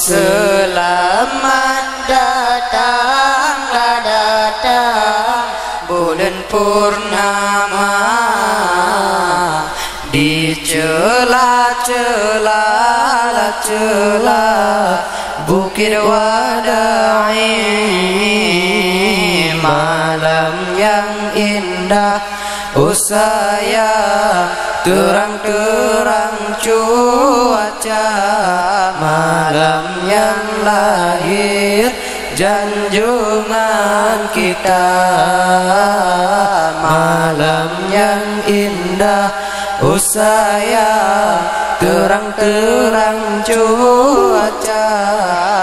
Selamat datanglah datang bulan purnama di celah-celah Bukit Wadai. Malam yang indah, oh sayang, terang-terang cuaca. Malam yang lahir junjungan kita. Malam yang indah, oh sayang, terang-terang cuaca.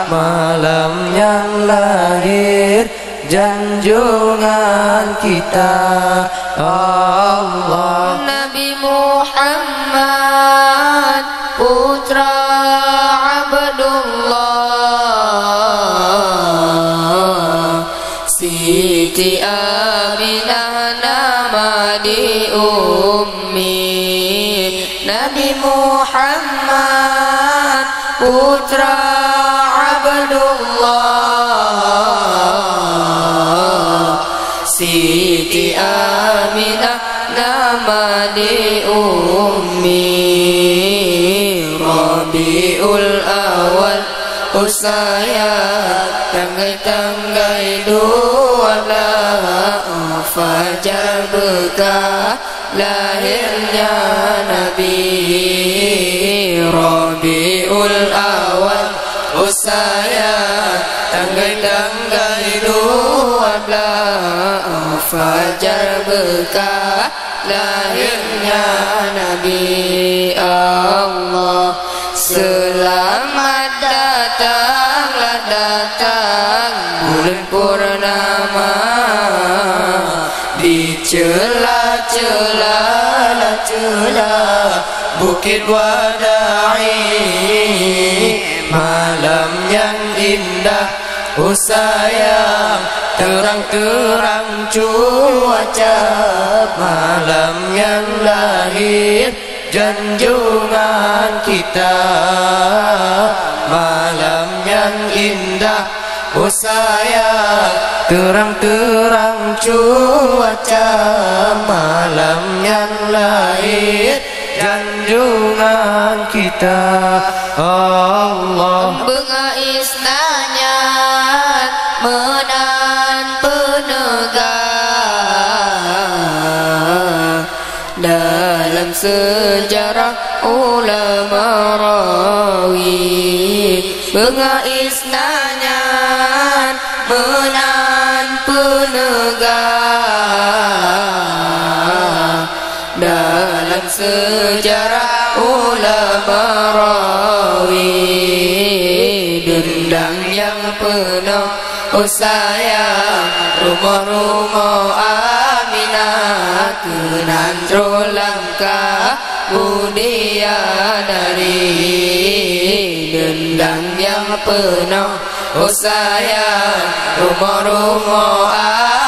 Malam yang lahir junjungan kita. Allah. Nabi Muhammad putra Abdullah, Siti Aminah nama di ummi. Nabi Muhammad putra Abdullah, Siti Aminah nama di ummi. Rabiul awal, oh sayang, tanggai-tanggai 12 fajar bekah lahirnya Nabi. Rabiul awal, oh sayang, tanggai-tanggai 12 fajar bekah lahirnya Nabi. Allah. Selamat datanglah datang bulan purnama di celah-celah Bukit Wadai. Malam yang indah, oh sayang, terang-terang cuaca. Malam yang lahir junjungan kita. Malam yang indah, oh sayang, terang-terang cuaca. Malam yang lahir junjungan kita. Allah. Bengais nanyan menan penegak dalam sejarah ulama rawi. Bengais nanyan menan penegak dalam sejarah ulama rawi. Dendang yang penuh, oh sayang, rumah-rumah Aminah kenantro langkah mulia dari. Dendang yang penuh, oh sayang, rumah-rumah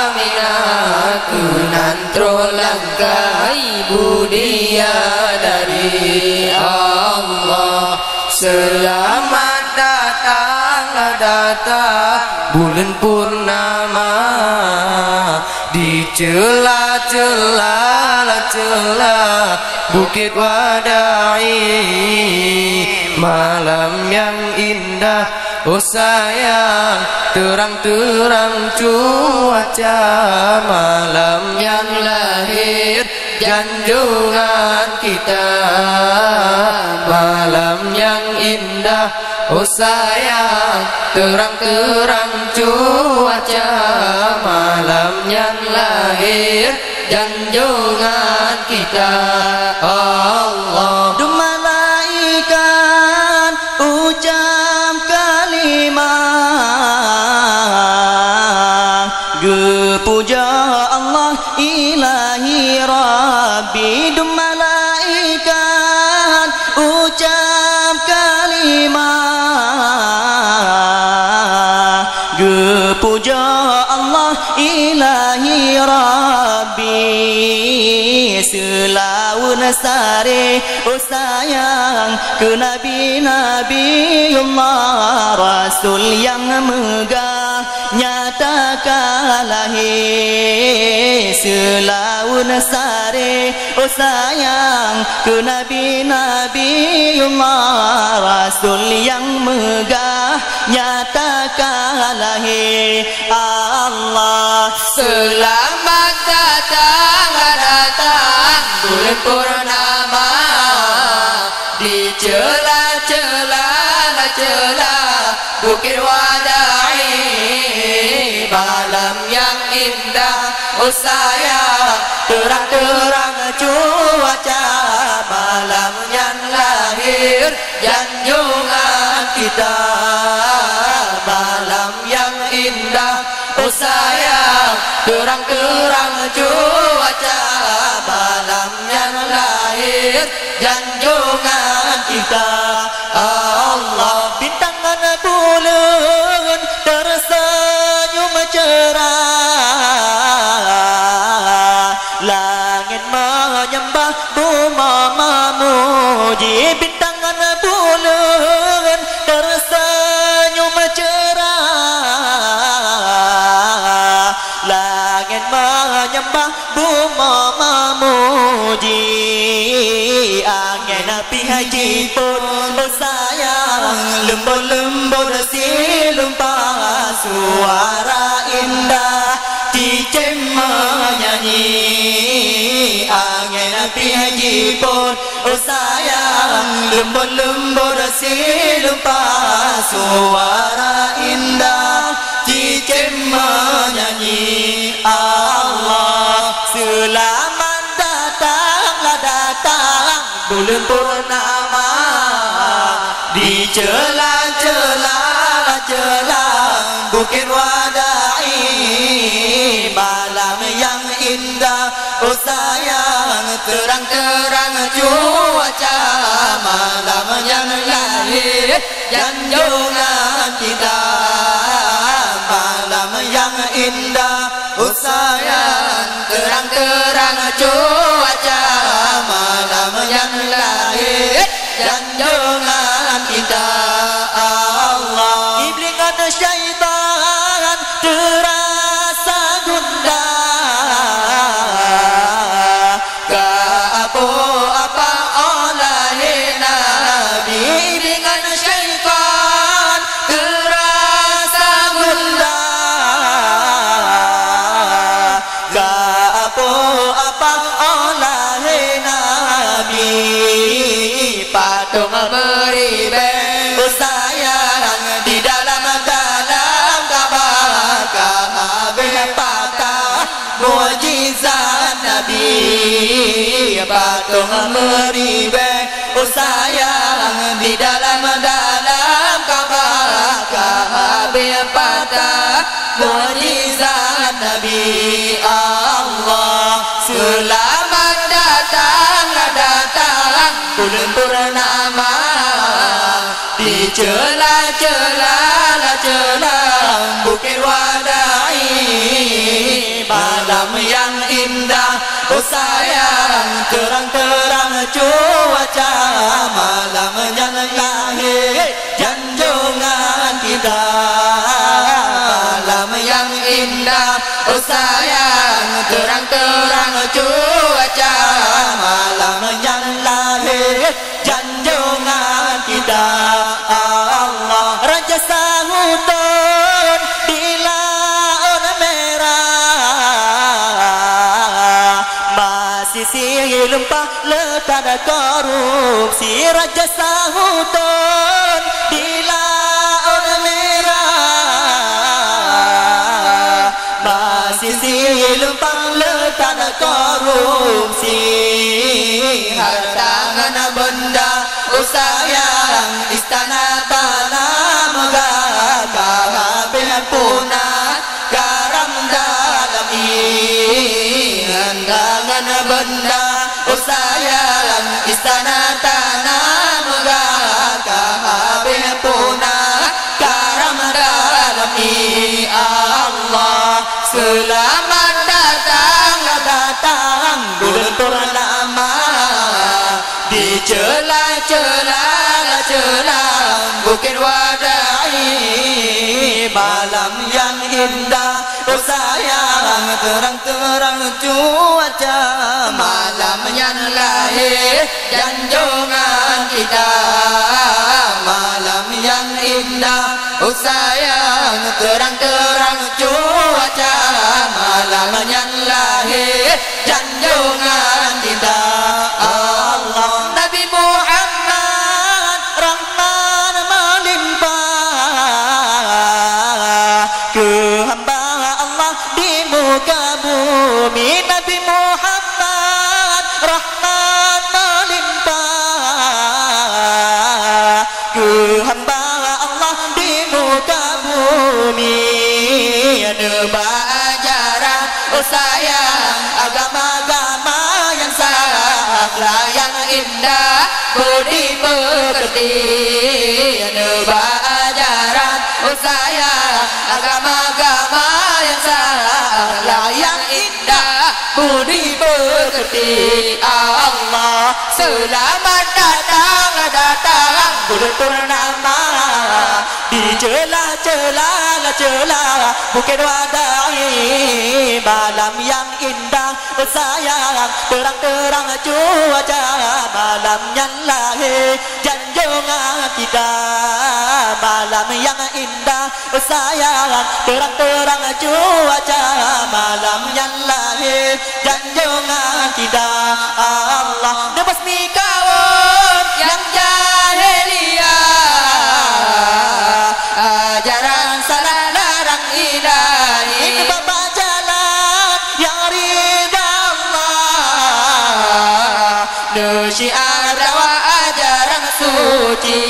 Aminah kenantro langkah ibu dia dari. Allah. Selamat datanglah datang bulan purnama di celah-celah Bukit Wadai. Malam yang indah, oh sayang, terang-terang cuaca. Malam yang lahir junjungan kita. Malam yang indah, oh sayang, terang-terang cuaca. Malam yang lahir junjungan kita. Allah. Malaikat ucap kalimah puja Allah ilahi Rabbi. Malaikat ucap kalimah puja Allah ilahi Rabbi. Selaun sare oh sayang ke Nabi-Nabiullah Rasul yang megah nyatakanlah Selaun sare oh sayang ke Nabi-Nabiullah Rasul yang megah nyatakanlah Allah selamat datang bulan purnama di celah-celah Bukit Wadai malam yang indah oh sayang terang-terang cuaca malam yang lahir junjungan kita malam yang indah oh sayang terang-terang cuaca malam yang lahir junjungan kita Allah bintangan bulan tersenyum cerah langit menyembah bumi memuji bintangan bulan tersenyum cerah langit menyembah bumi memuji angin api haji pun oh sayang lembut-lembut silumpah suara indah cicim menyanyi angin api haji pun oh sayang lembut-lembut silumpah suara indah cicim menyanyi Allah selamat datang bulan purnama di celah-celah Bukit Wadai malam yang indah oh sayang terang-terang cuaca malam yang lahir junjungan kita malam yang indah oh sayang terang-terang cuaca malam yang lahir junjungan kita Allah iblingan syaitan terasa gundah ke apa oleh Nabi iblingan syaitan terasa gundah ke apa oleh Nabi patung beribadah oh sayang di dalam Ka'bah patah mukjizat Nabi patung beribadah oh sayang di dalam Ka'bah patah mukjizat Nabi Allah selamat datang bulan purnama di celah Bukit Wadai malam yang indah oh sayang terang-terang cuaca malam yang lahir junjungan kita malam yang indah oh sayang terang-terang cuaca malam yang lahir junjungan kita Allah Raja Sangutun di laut merah masih silempah letak korupsi Raja Sangutun di laut merah masih silempah letak korupsi hartangan benda oh sayang istana tanah megah kabeh punah garam dalam handangan benda oh sayang istana tanah megah kabeh punah garam dalam Allah selamat datang datang bulan purnama di celah-celah Bukit Wadai, malam yang indah oh sayang terang-terang cuaca malam yang lahir junjungan kita. malam yang indah oh sayang Terang-terang cuaca malam yang lahir junjungan kita. Allah Nabi Muhammad Rahman melimpah ke hamba Allah di muka bumi. Nabi Muhammad Rahman melimpah ke hamba Allah di muka bumi. Neba ajaran oh sayang agama-agama yang salah yang indah budi pekerti. Neba ajaran oh sayang agama-agama yang salah yang indah budi pekerti. Allah selamat datang bulan purnama di celah-celah Bukit Wadai, malam yang indah oh sayang terang-terang cuaca malam yang lahir junjungan kita. Malam yang indah oh sayang terang-terang cuaca malam yang lahir junjungan kita. Allah nebasmi kawan yang jahiliyah, ajaran salah larang ilahi. ini bapak jalan yang ridha Allah. Syiar dakwah ajaran suci.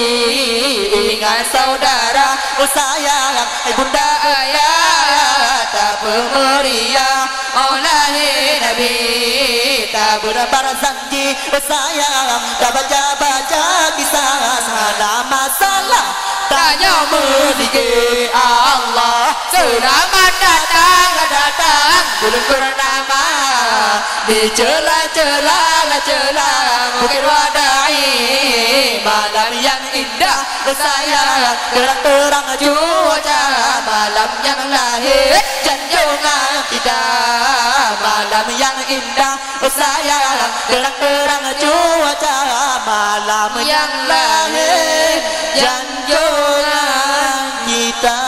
Ingat saudara Oh sayang bunda ayah tak pemeriah oleh Nabi tak berjanji oh sayang tak baca-baca kisah salah masalah tanya berzikir Allah. Selamat datang bulan purnama di celah-celah Bukit Wadai, malam yang indah sayang terang-terang cuaca malam yang lahir junjungan kita. malam yang indah oh sayang terang-terang cuaca malam yang lahir junjungan kita.